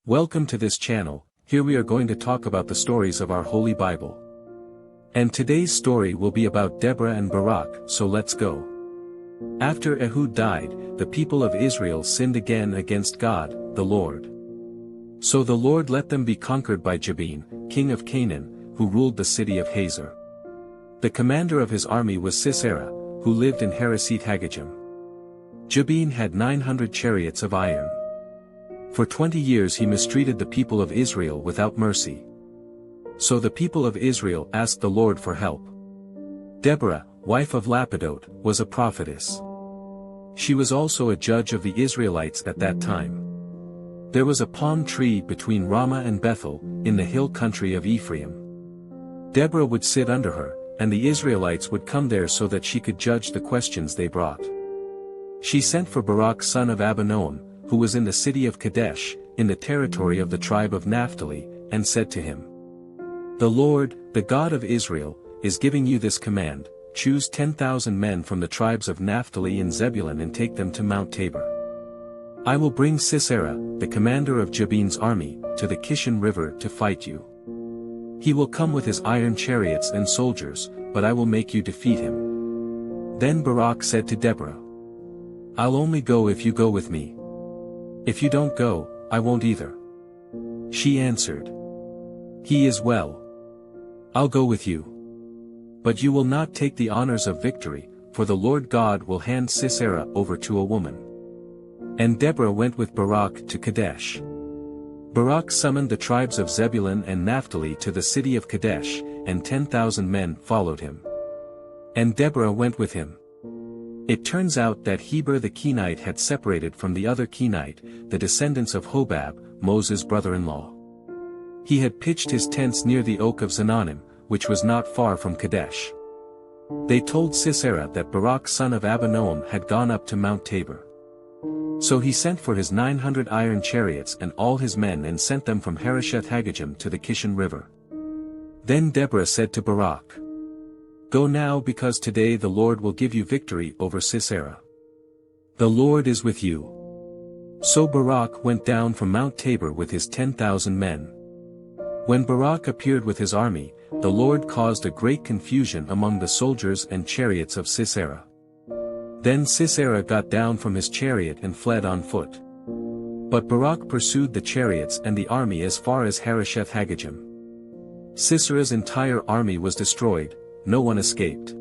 Welcome to this channel. Here we are going to talk about the stories of our Holy Bible. And today's story will be about Deborah and Barak, so let's go. After Ehud died, the people of Israel sinned again against God, the Lord. So the Lord let them be conquered by Jabin, king of Canaan, who ruled the city of Hazor. The commander of his army was Sisera, who lived in Hareseth Haggajim. Jabin had 900 chariots of iron. For 20 years he mistreated the people of Israel without mercy. So the people of Israel asked the Lord for help. Deborah, wife of Lapidot, was a prophetess. She was also a judge of the Israelites at that time. There was a palm tree between Ramah and Bethel, in the hill country of Ephraim. Deborah would sit under her, and the Israelites would come there so that she could judge the questions they brought. She sent for Barak son of Abinoam, who was in the city of Kadesh, in the territory of the tribe of Naphtali, and said to him, "The Lord, the God of Israel, is giving you this command: choose 10,000 men from the tribes of Naphtali and Zebulun and take them to Mount Tabor. I will bring Sisera, the commander of Jabin's army, to the Kishon River to fight you. He will come with his iron chariots and soldiers, but I will make you defeat him." Then Barak said to Deborah, "I'll only go if you go with me. If you don't go, I won't either." She answered, "He is well. I'll go with you. But you will not take the honors of victory, for the Lord God will hand Sisera over to a woman." And Deborah went with Barak to Kadesh. Barak summoned the tribes of Zebulun and Naphtali to the city of Kadesh, and 10,000 men followed him. And Deborah went with him. It turns out that Heber the Kenite had separated from the other Kenite, the descendants of Hobab, Moses' brother-in-law. He had pitched his tents near the oak of Zananim, which was not far from Kadesh. They told Sisera that Barak son of Abinoam had gone up to Mount Tabor. So he sent for his 900 iron chariots and all his men and sent them from Hareseth Haggajim to the Kishon River. Then Deborah said to Barak, "Go now, because today the Lord will give you victory over Sisera. The Lord is with you." So Barak went down from Mount Tabor with his 10,000 men. When Barak appeared with his army, the Lord caused a great confusion among the soldiers and chariots of Sisera. Then Sisera got down from his chariot and fled on foot. But Barak pursued the chariots and the army as far as Hareseth Haggajim. Sisera's entire army was destroyed, no one escaped.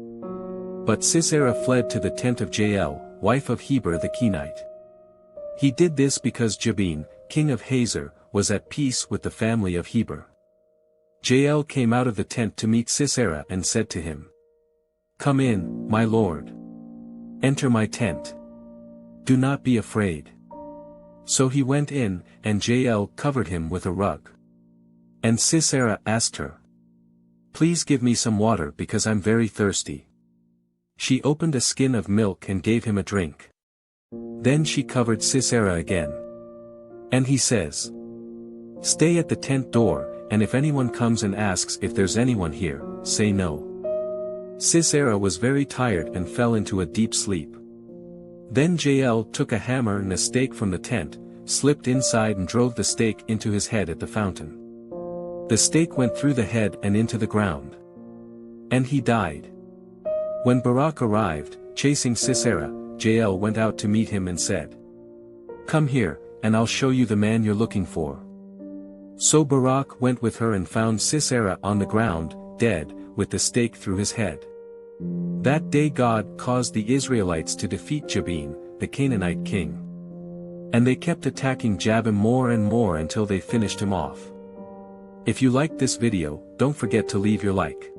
But Sisera fled to the tent of Jael, wife of Heber the Kenite. He did this because Jabin, king of Hazor, was at peace with the family of Heber. Jael came out of the tent to meet Sisera and said to him, "Come in, my lord. Enter my tent. Do not be afraid." So he went in, and Jael covered him with a rug. And Sisera asked her, "Please give me some water because I'm very thirsty." She opened a skin of milk and gave him a drink. Then she covered Sisera again. And he says, "Stay at the tent door, and if anyone comes and asks if there's anyone here, say no." Sisera was very tired and fell into a deep sleep. Then Jael took a hammer and a stake from the tent, slipped inside and drove the stake into his head at the fountain. The stake went through the head and into the ground. And he died. When Barak arrived, chasing Sisera, Jael went out to meet him and said, "Come here, and I'll show you the man you're looking for." So Barak went with her and found Sisera on the ground, dead, with the stake through his head. That day God caused the Israelites to defeat Jabin, the Canaanite king. And they kept attacking Jabin more and more until they finished him off. If you liked this video, don't forget to leave your like.